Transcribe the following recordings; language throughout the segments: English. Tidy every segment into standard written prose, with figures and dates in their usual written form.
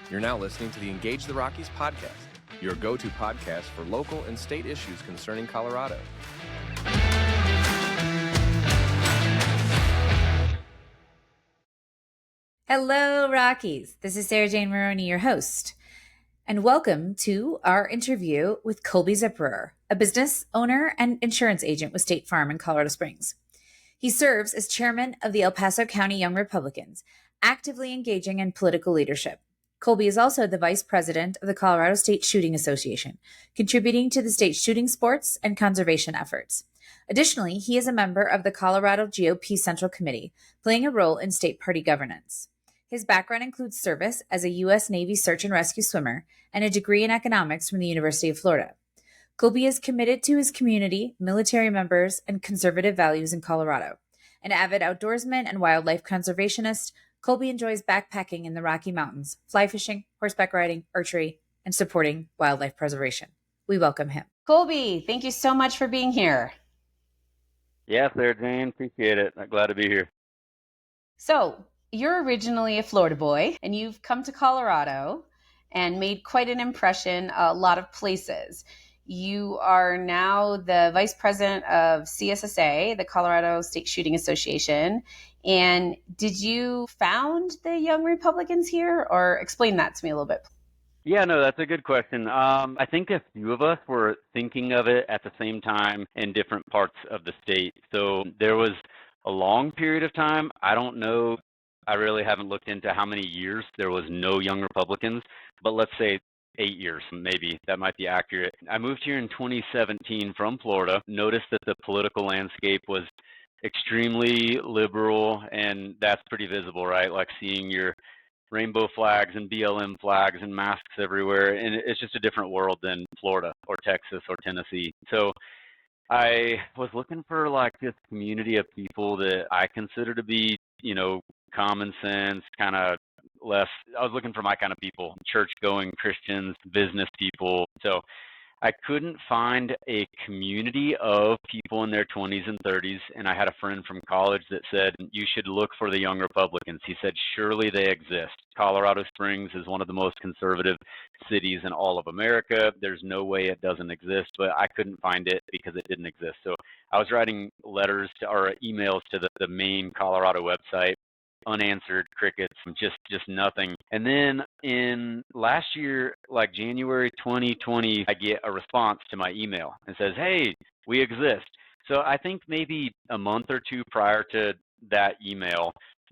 You're now listening to the Engage the Rockies podcast, your go-to podcast for local and state issues concerning Colorado. Hello, Rockies. This is Sarah Jane Maroney, your host, and welcome to our interview with Colby Zipperer, a business owner and insurance agent with State Farm in Colorado Springs. He serves as chairman of the El Paso County Young Republicans, actively engaging in political leadership. Colby is also the vice president of the Colorado State Shooting Association, contributing to the state's shooting sports and conservation efforts. Additionally, he is a member of the Colorado GOP Central Committee, playing a role in state party governance. His background includes service as a U.S. Navy search and rescue swimmer and a degree in economics from the University of Florida. Colby is committed to his community, military members, and conservative values in Colorado. An avid outdoorsman and wildlife conservationist, Colby enjoys backpacking in the Rocky Mountains, fly fishing, horseback riding, archery, and supporting wildlife preservation. We welcome him. Colby, thank you so much for being here. Yeah, Sarah Jane, appreciate it. I'm glad to be here. So, you're originally a Florida boy, and you've come to Colorado and made quite an impression a lot of places. You are now the vice president of CSSA, the Colorado State Shooting Association. And did you found the Young Republicans here, or explain that to me a little bit? Yeah, no, that's a good question. I think a few of us were thinking of it at the same time in different parts of the state. So there was a long period of time. I don't know. I really haven't looked into how many years there was no Young Republicans, but let's say 8 years, maybe. That might be accurate. I moved here in 2017 from Florida, noticed that the political landscape was extremely liberal, and that's pretty visible, right? Like seeing your rainbow flags and BLM flags and masks everywhere, and it's just a different world than Florida or Texas or Tennessee. So I was looking for like this community of people that I consider to be, common sense, kind of less. I was looking for my kind of people, church-going Christians, business people. So I couldn't find a community of people in their 20s and 30s, and I had a friend from college that said, you should look for the Young Republicans. He said, surely they exist. Colorado Springs is one of the most conservative cities in all of America. There's no way it doesn't exist, but I couldn't find it because it didn't exist. So I was writing letters or emails to the main Colorado website, unanswered, crickets, just nothing. And then in last year, like January 2020, I get a response to my email and says, hey, we exist. So I think maybe a month or two prior to that email,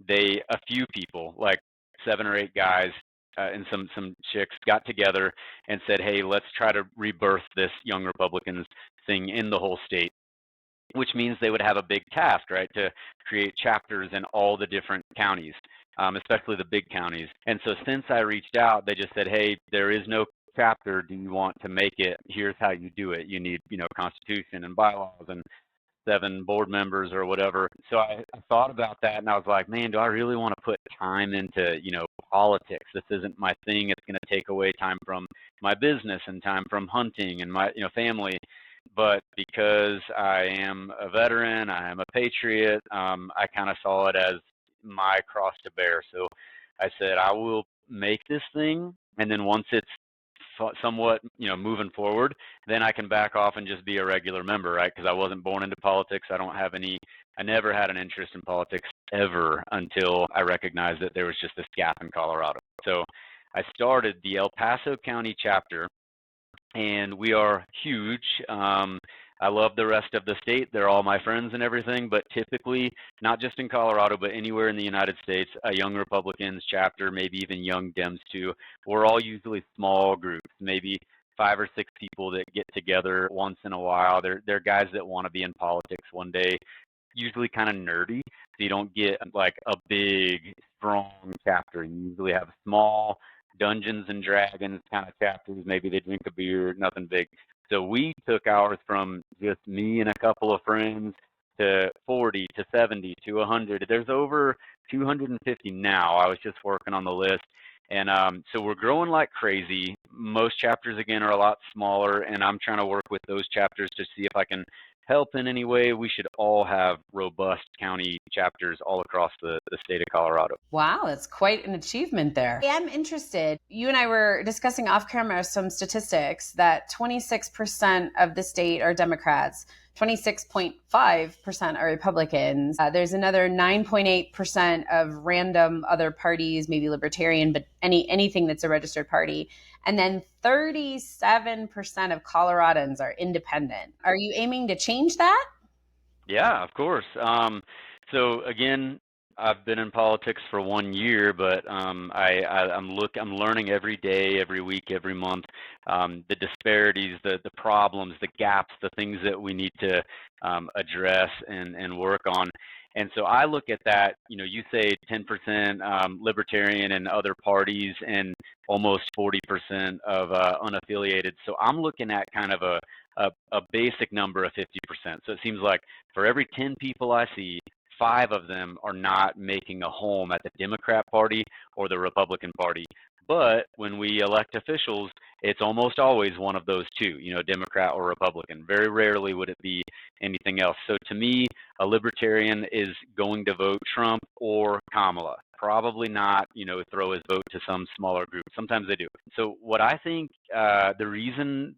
a few people, like 7 or 8 guys and some chicks got together and said, hey, let's try to rebirth this Young Republicans thing in the whole state, which means they would have a big task, right, to create chapters in all the different counties, especially the big counties. And so since I reached out, they just said, hey, there is no chapter. Do you want to make it? Here's how you do it. You need, constitution and bylaws and 7 board members or whatever. So I thought about that, and I was like, man, do I really want to put time into, politics? This isn't my thing. It's going to take away time from my business and time from hunting and my, family. But because I am a veteran, I am a patriot, I kind of saw it as my cross to bear. So I said, I will make this thing, and then once it's somewhat, moving forward, then I can back off and just be a regular member, right? Because I wasn't born into politics. I never had an interest in politics ever until I recognized that there was just this gap in Colorado. So I started the El Paso County chapter, and we are huge. I love the rest of the state. They're all my friends and everything, but typically, not just in Colorado, but anywhere in the United States, a Young Republicans chapter, maybe even Young Dems too, we're all usually small groups, maybe 5 or 6 people that get together once in a while. They're guys that want to be in politics one day, usually kind of nerdy, so you don't get like a big, strong chapter. You usually have small Dungeons and Dragons kind of chapters. Maybe they drink a beer, nothing big. So we took ours from just me and a couple of friends to 40 to 70 to 100. There's over 250 now. I was just working on the list. And so we're growing like crazy. Most chapters, again, are a lot smaller, and I'm trying to work with those chapters to see if I can help in any way, we should all have robust county chapters all across the state of Colorado. Wow, that's quite an achievement there. I am interested. You and I were discussing off camera some statistics that 26% of the state are Democrats, 26.5% are Republicans. There's another 9.8% of random other parties, maybe libertarian, but anything that's a registered party. And then 37% of Coloradans are independent. Are you aiming to change that? Yeah, of course. So again, I've been in politics for 1 year, but I'm learning every day, every week, every month, the disparities, the problems, the gaps, the things that we need to address and work on. And so I look at that, you say 10% libertarian and other parties and almost 40% of unaffiliated. So I'm looking at kind of a basic number of 50%. So it seems like for every 10 people I see, 5 of them are not making a home at the Democrat Party or the Republican Party. But when we elect officials, it's almost always one of those two, Democrat or Republican. Very rarely would it be anything else. So to me, a libertarian is going to vote Trump or Kamala. Probably not, throw his vote to some smaller group. Sometimes they do. So what I think the reason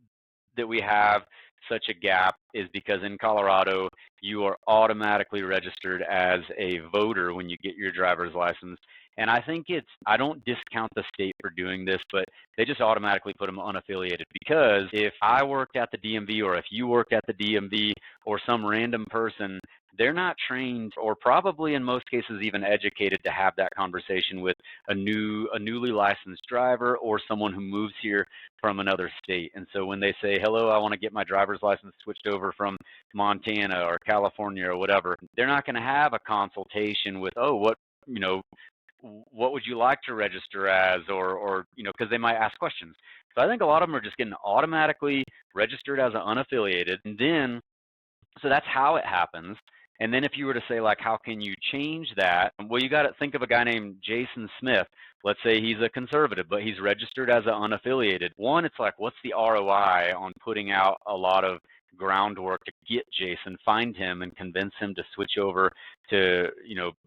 that we have such a gap is because in Colorado, you are automatically registered as a voter when you get your driver's license. And I think I don't discount the state for doing this, but they just automatically put them unaffiliated, because if I worked at the DMV or if you worked at the DMV or some random person, they're not trained or probably in most cases even educated to have that conversation with a newly licensed driver or someone who moves here from another state. And so when they say, hello, I want to get my driver's license switched over from Montana or California or whatever, they're not going to have a consultation with, what would you like to register as, or because they might ask questions. So I think a lot of them are just getting automatically registered as an unaffiliated, and then so that's how it happens. And then if you were to say, like, how can you change that? Well, you got to think of a guy named Jason Smith. Let's say he's a conservative, but he's registered as an unaffiliated. One, it's like, what's the ROI on putting out a lot of groundwork to get Jason, find him, and convince him to switch over to,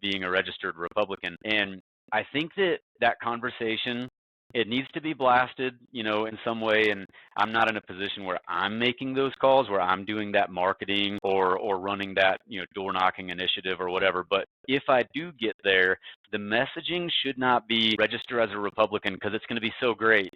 being a registered Republican? And I think that conversation, it needs to be blasted, in some way. And I'm not in a position where I'm making those calls, where I'm doing that marketing or running that, door knocking initiative or whatever. But if I do get there, the messaging should not be register as a Republican because it's going to be so great.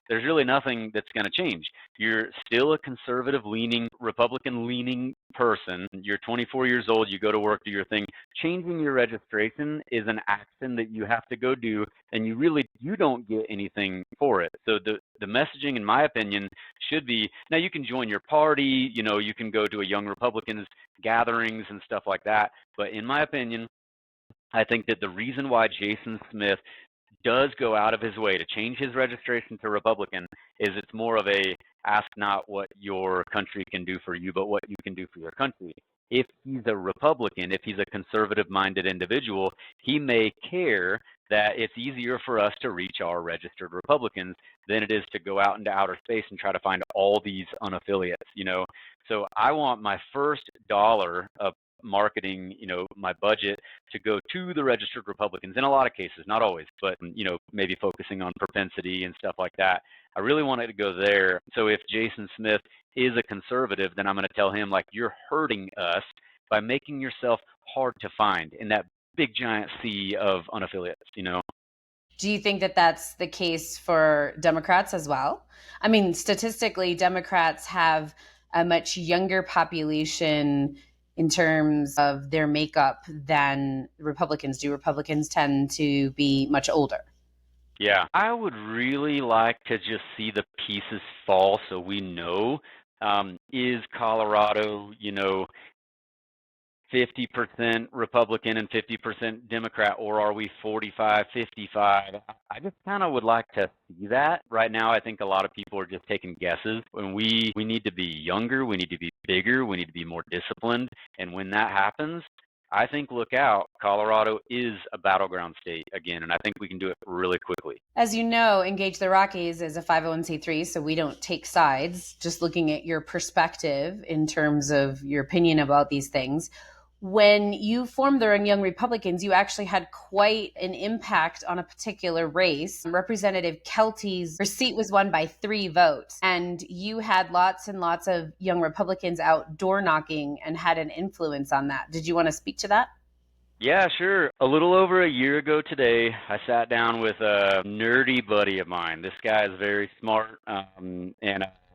There's really nothing that's going to change. You're still a conservative leaning, Republican leaning person. You're 24 years old. You go to work, do your thing. Changing your registration is an action that you have to go do, and you don't get anything for it. So the messaging, in my opinion, should be, now you can join your party, you can go to a Young Republicans gatherings and stuff like that. But in my opinion, I think that the reason why Jason Smith does go out of his way to change his registration to Republican is it's more of a ask not what your country can do for you, but what you can do for your country. If he's a Republican, if he's a conservative-minded individual, he may care that it's easier for us to reach our registered Republicans than it is to go out into outer space and try to find all these unaffiliates, So I want my first dollar of marketing, my budget to go to the registered Republicans in a lot of cases, not always, but, maybe focusing on propensity and stuff like that. I really want it to go there. So if Jason Smith is a conservative, then I'm going to tell him, like, you're hurting us by making yourself hard to find in that big giant sea of unaffiliates, Do you think that that's the case for Democrats as well? I mean, statistically, Democrats have a much younger population in terms of their makeup than Republicans do. Republicans tend to be much older. Yeah, I would really like to just see the pieces fall so we know, is Colorado, 50% Republican and 50% Democrat, or are we 45, 55? I just kind of would like to see that. Right now, I think a lot of people are just taking guesses. When we need to be younger, we need to be bigger, we need to be more disciplined. And when that happens, I think look out, Colorado is a battleground state again, and I think we can do it really quickly. As you know, Engage the Rockies is a 501c3, so we don't take sides, just looking at your perspective in terms of your opinion about these things. When you formed the Young Republicans, you actually had quite an impact on a particular race. Representative Kelty's seat was won by 3 votes, and you had lots and lots of Young Republicans out door knocking and had an influence on that. Did you want to speak to that? Yeah, sure. A little over a year ago today, I sat down with a nerdy buddy of mine. This guy is very smart, and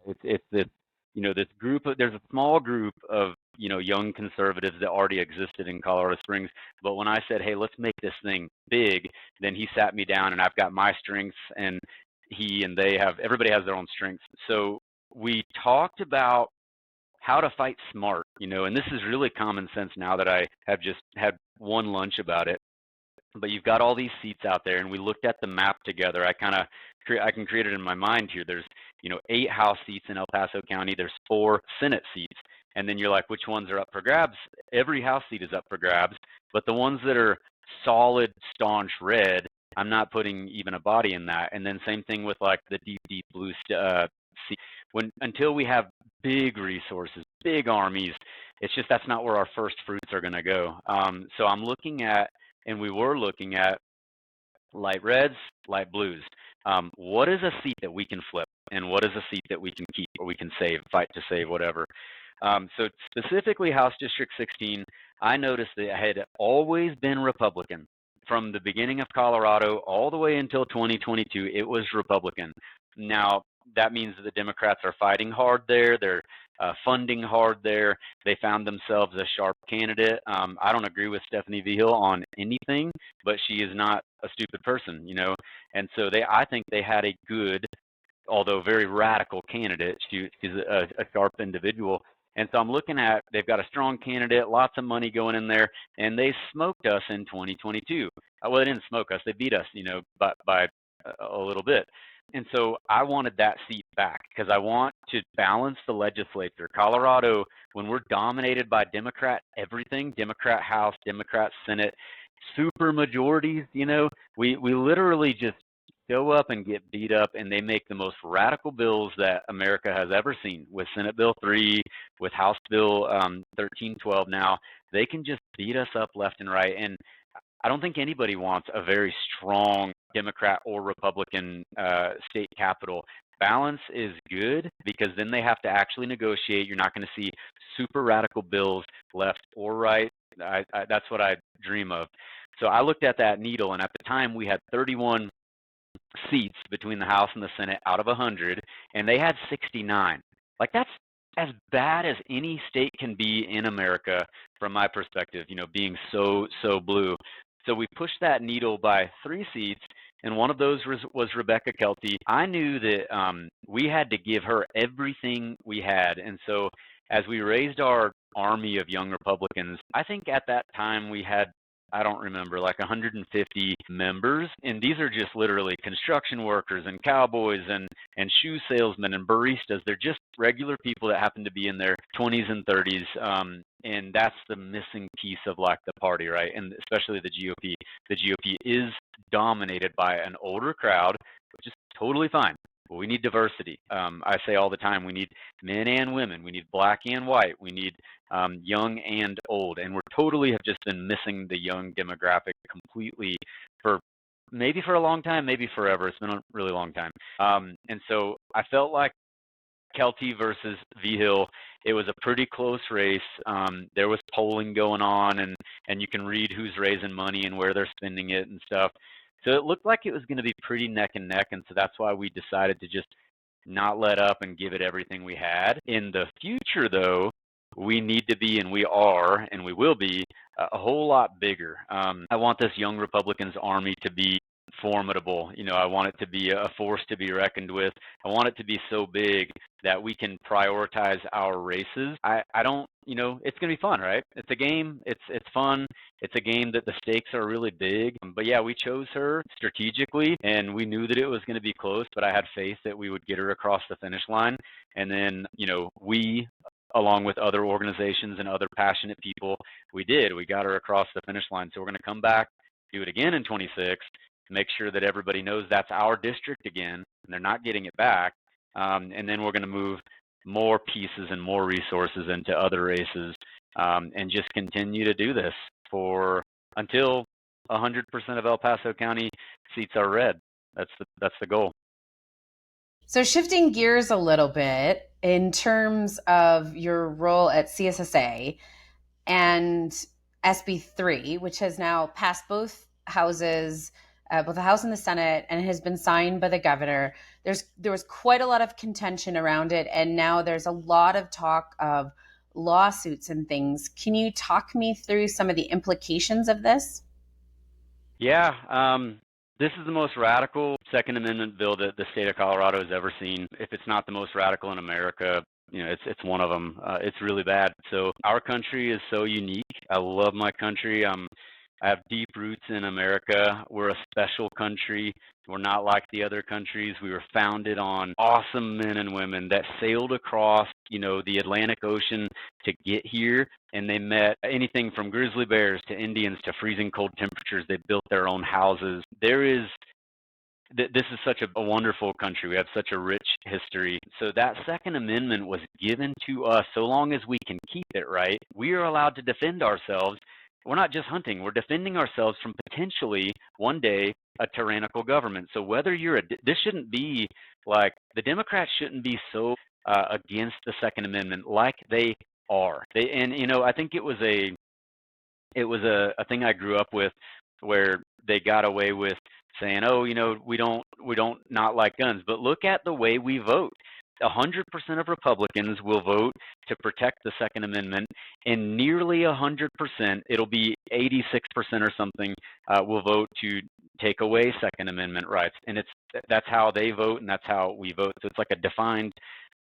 it's this, this group of, there's a small group of, young conservatives that already existed in Colorado Springs. But when I said, hey, let's make this thing big, then he sat me down, and I've got my strengths, and everybody has their own strengths. So we talked about how to fight smart, and this is really common sense now that I have just had one lunch about it. But you've got all these seats out there, and we looked at the map together. I can create it in my mind here. There's 8 House seats in El Paso County. There's 4 Senate seats, and then you're like, which ones are up for grabs? Every House seat is up for grabs, but the ones that are solid, staunch red, I'm not putting even a body in that. And then same thing with like the deep blue seat. Until we have big resources, big armies, it's just that's not where our first fruits are going to go. So I'm looking at, and we were looking at light reds, light blues. What is a seat that we can flip, and what is a seat that we can keep or we can save, fight to save, whatever. So specifically House District 16, I noticed that it had always been Republican. From the beginning of Colorado all the way until 2022, it was Republican. Now, that means that the Democrats are fighting hard there. They're funding hard there. They found themselves a sharp candidate. I don't agree with Stephanie Vigil on anything, but she is not a stupid person, And so I think they had a good, although very radical candidate. She's a sharp individual. And so I'm looking at, they've got a strong candidate, lots of money going in there, and they smoked us in 2022. Well, they didn't smoke us. They beat us, by a little bit. And so I wanted that seat back because I want to balance the legislature. Colorado, when we're dominated by Democrat everything, Democrat House, Democrat Senate, super majorities, we literally just go up and get beat up, and they make the most radical bills that America has ever seen. With Senate Bill 3, with House Bill 1312 now, they can just beat us up left and right. And I don't think anybody wants a very strong Democrat or Republican state capital. Balance is good because then they have to actually negotiate. You're not going to see super radical bills left or right. That's what I dream of. So I looked at that needle, and at the time we had 31 seats between the House and the Senate out of 100, and they had 69. Like, that's as bad as any state can be in America from my perspective, being so blue. So we pushed that needle by 3 seats, and one of those was Rebecca Kelty. I knew that we had to give her everything we had, and so as we raised our army of young Republicans, I think at that time we had, I don't remember, like 150 members, and these are just literally construction workers and cowboys and shoe salesmen and baristas. They're just regular people that happen to be in their 20s and 30s, and that's the missing piece of like the party, right? And especially the GOP. The GOP is dominated by an older crowd, which is totally fine. But we need diversity. I say all the time, we need men and women. We need black and white. We need young and old. And we totally have just been missing the young demographic completely for a long time, maybe forever. It's been a really long time. And so I felt like Kelty versus Vigil, it was a pretty close race. There was polling going on, and you can read who's raising money and where they're spending it and stuff. So it looked like it was going to be pretty neck and neck, and so that's why we decided to just not let up and give it everything we had. In the future, though, we need to be, and we are, and we will be, a whole lot bigger. I want this young Republicans army to be formidable. I want it to be a force to be reckoned with. I want it to be so big that we can prioritize our races. I don't, it's going to be fun, right? It's a game. It's fun. It's a game that the stakes are really big. But yeah, we chose her strategically, and we knew that it was going to be close, but I had faith that we would get her across the finish line. And then, we along with other organizations and other passionate people. We did. We got her across the finish line. So we're going to come back, do it again in 26, make sure that everybody knows that's our district again, and they're not getting it back. And then we're going to move more pieces and more resources into other races, and just continue to do this until 100% of El Paso County seats are red. That's the goal. So shifting gears a little bit in terms of your role at CSSA and SB3, which has now passed both houses, both the House and the Senate, and has been signed by the governor. There was quite a lot of contention around it, and now there's a lot of talk of lawsuits and things. Can you talk me through some of the implications of this? Yeah, this is the most radical Second Amendment bill that the state of Colorado has ever seen. If it's not the most radical in America, it's one of them. It's really bad. So our country is so unique. I love my country. I have deep roots in America. We're a special country. We're not like the other countries. We were founded on awesome men and women that sailed across, the Atlantic Ocean to get here, and they met anything from grizzly bears to Indians to freezing cold temperatures. They built their own houses. This is such a wonderful country. We have such a rich history. So that Second Amendment was given to us. So long as we can keep it right, we are allowed to defend ourselves. We're not just hunting. We're defending ourselves from potentially one day a tyrannical government. So whether this shouldn't be like, the Democrats shouldn't be so against the Second Amendment like they are. I think it was a thing I grew up with, where they got away with saying, oh, we don't not like guns. But look at the way we vote. 100% of Republicans will vote to protect the Second Amendment, and nearly 100%, it'll be 86% or something, will vote to take away Second Amendment rights. And that's how they vote, and that's how we vote. So it's like a defined.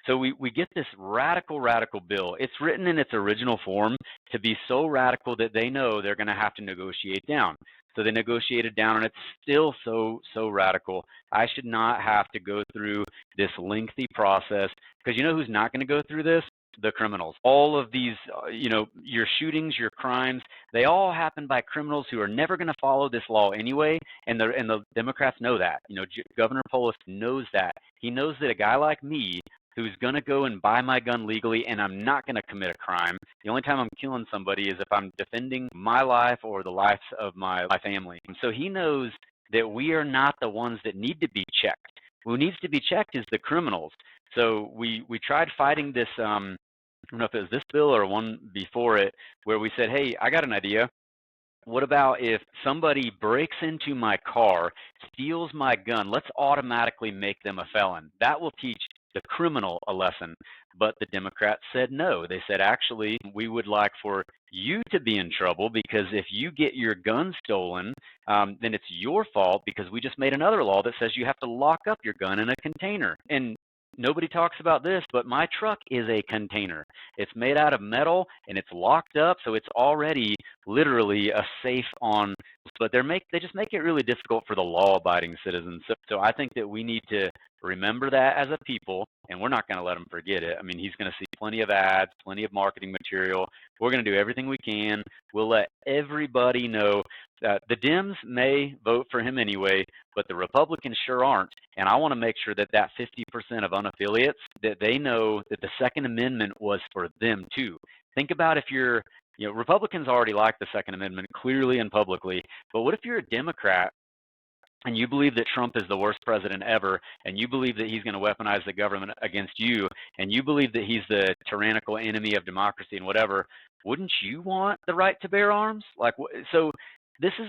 So we get this radical bill. It's written in its original form to be so radical that they know they're going to have to negotiate down. So they negotiated down, and it's still so radical. I should not have to go through this lengthy process, because who's not going to go through this? The criminals. All of these, your shootings, your crimes, they all happen by criminals who are never going to follow this law anyway, and the Democrats know that. Governor Polis knows that. He knows that a guy like me, who's going to go and buy my gun legally, and I'm not going to commit a crime. The only time I'm killing somebody is if I'm defending my life or the lives of my family. And so he knows that we are not the ones that need to be checked. Who needs to be checked is the criminals. So we tried fighting this, I don't know if it was this bill or one before it, where we said, hey, I got an idea. What about if somebody breaks into my car, steals my gun, let's automatically make them a felon. That will teach the criminal a lesson. But the Democrats said no. They said, actually, we would like for you to be in trouble, because if you get your gun stolen, then it's your fault, because we just made another law that says you have to lock up your gun in a container. And nobody talks about this, but my truck is a container. It's made out of metal, and it's locked up, so it's already literally a safe on. But they just make it really difficult for the law-abiding citizens. So I think that we need to remember that as a people, and we're not going to let him forget it. I mean, he's going to see plenty of ads, plenty of marketing material. We're going to do everything we can. We'll let everybody know that the Dems may vote for him anyway, but the Republicans sure aren't. And I want to make sure that 50% of unaffiliates, that they know that the Second Amendment was for them too. Think about if Republicans already like the Second Amendment clearly and publicly, but what if you're a Democrat and you believe that Trump is the worst president ever, and you believe that he's going to weaponize the government against you, and you believe that he's the tyrannical enemy of democracy and whatever? Wouldn't you want the right to bear arms? So this is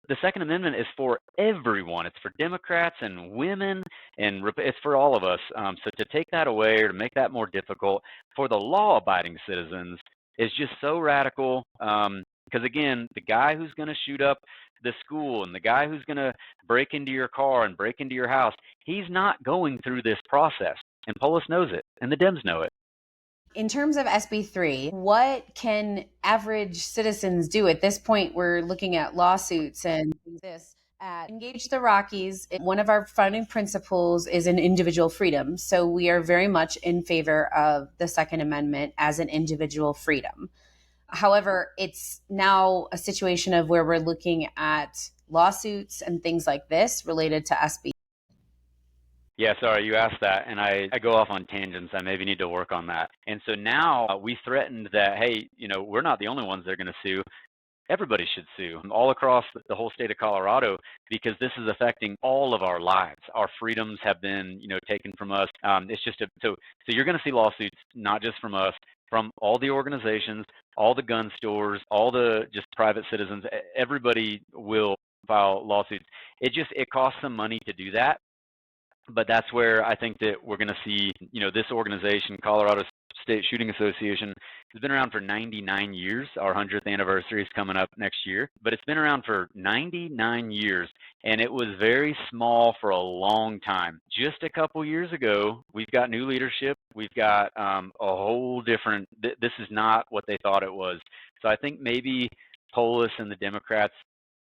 the Second Amendment is for everyone. It's for Democrats and women, and it's for all of us. So to take that away or to make that more difficult for the law-abiding citizens is just so radical. Because again, the guy who's going to shoot up the school and the guy who's going to break into your car and break into your house, he's not going through this process. And Polis knows it, and the Dems know it. In terms of SB3, what can average citizens do? At this point, we're looking at lawsuits and this. At Engage the Rockies, one of our founding principles is an individual freedom. So we are very much in favor of the Second Amendment as an individual freedom. However, it's now a situation of where we're looking at lawsuits and things like this related to SB. Yeah, sorry, you asked that, and I go off on tangents. I maybe need to work on that. And so now we threatened that, hey, we're not the only ones that are going to sue. Everybody should sue all across the whole state of Colorado, because this is affecting all of our lives. Our freedoms have been, taken from us. It's just so you're going to see lawsuits, not just from us, from all the organizations, all the gun stores, all the just private citizens. Everybody will file lawsuits. It costs some money to do that. But that's where I think that we're going to see, this organization, Colorado State Shooting Association, has been around for 99 years. Our 100th anniversary is coming up next year. But it's been around for 99 years, and it was very small for a long time. Just a couple years ago, we've got new leadership. We've got a whole different, this is not what they thought it was. So I think maybe Polis and the Democrats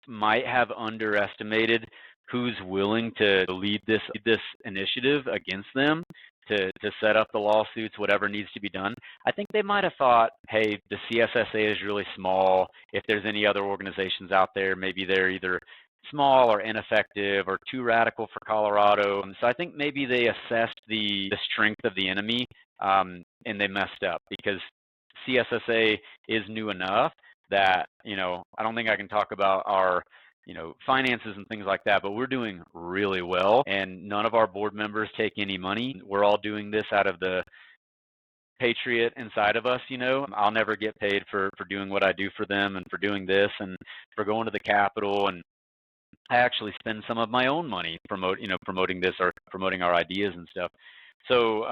might have underestimated who's willing to lead this initiative against them, to set up the lawsuits, whatever needs to be done. I think they might have thought, hey, the CSSA is really small. If there's any other organizations out there, maybe they're either small or ineffective or too radical for Colorado. So I think maybe they assessed the strength of the enemy, and they messed up, because CSSA is new enough that, I don't think I can talk about our finances and things like that, but we're doing really well, and none of our board members take any money. We're all doing this out of the patriot inside of us. I'll never get paid for doing what I do for them, and for doing this, and for going to the Capitol, and I actually spend some of my own money promoting this, or promoting our ideas and stuff. So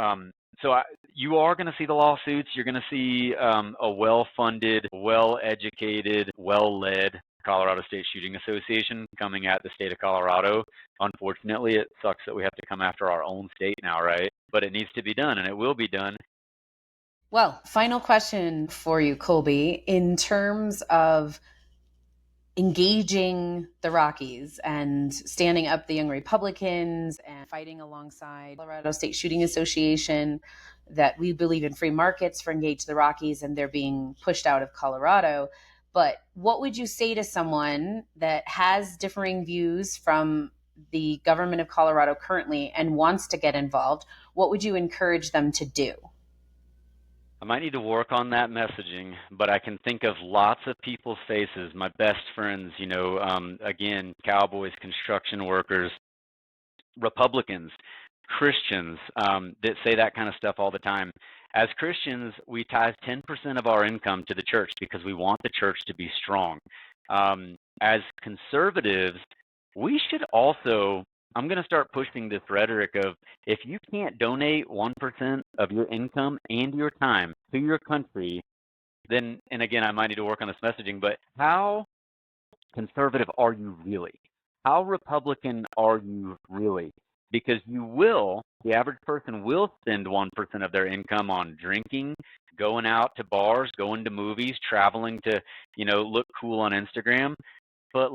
you are going to see the lawsuits. You're going to see a well-funded, well-educated, well-led Colorado State Shooting Association coming at the state of Colorado. Unfortunately, it sucks that we have to come after our own state now, right? But it needs to be done, and it will be done. Well, final question for you, Colby. In terms of engaging the Rockies and standing up the Young Republicans and fighting alongside Colorado State Shooting Association, that we believe in free markets for Engage the Rockies, and they're being pushed out of Colorado. But what would you say to someone that has differing views from the government of Colorado currently and wants to get involved? What would you encourage them to do? I might need to work on that messaging, but I can think of lots of people's faces, my best friends, again, cowboys, construction workers, Republicans, Christians, that say that kind of stuff all the time. As Christians, we tithe 10% of our income to the church because we want the church to be strong. As conservatives, we should also, I'm going to start pushing this rhetoric of, if you can't donate 1% of your income and your time to your country, then, and again, I might need to work on this messaging, but how conservative are you really? How Republican are you really? Because the average person will spend 1% of their income on drinking, going out to bars, going to movies, traveling to, look cool on Instagram. But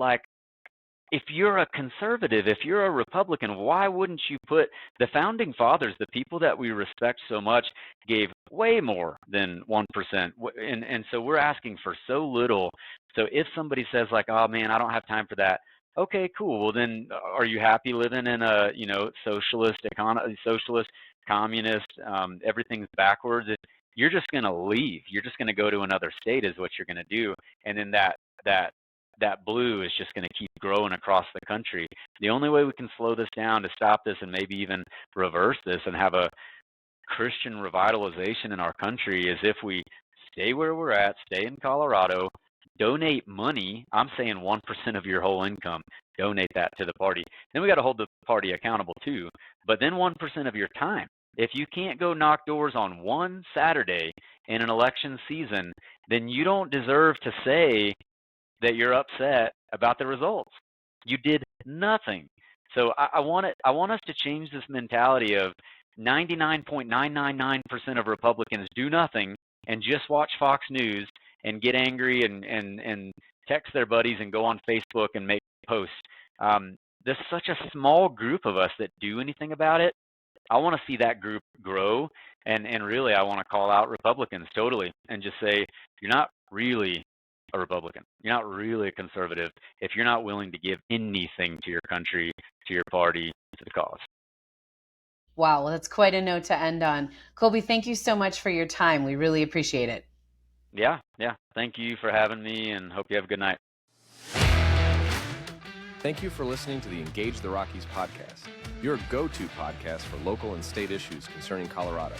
if you're a conservative, if you're a Republican, why wouldn't you put the founding fathers, the people that we respect so much, gave way more than 1%. And so we're asking for so little. So if somebody says oh man, I don't have time for that. Okay, cool. Well, then are you happy living in a, socialist economy, socialist, communist, everything's backwards? You're just going to leave. You're just going to go to another state is what you're going to do. And then that blue is just going to keep growing across the country. The only way we can slow this down, to stop this and maybe even reverse this and have a Christian revitalization in our country, is if we stay where we're at, stay in Colorado, donate money. I'm saying 1% of your whole income, donate that to the party. Then we got to hold the party accountable too. But then 1% of your time. If you can't go knock doors on one Saturday in an election season, then you don't deserve to say that you're upset about the results. You did nothing. So I want us to change this mentality of 99.999% of Republicans do nothing and just watch Fox News and get angry and text their buddies and go on Facebook and make posts. There's such a small group of us that do anything about it. I want to see that group grow, and really I want to call out Republicans totally and just say, you're not really a Republican. You're not really a conservative if you're not willing to give anything to your country, to your party, to the cause. Wow, well, that's quite a note to end on. Colby, thank you so much for your time. We really appreciate it. Yeah. Thank you for having me, and hope you have a good night. Thank you for listening to the Engage the Rockies podcast, your go-to podcast for local and state issues concerning Colorado.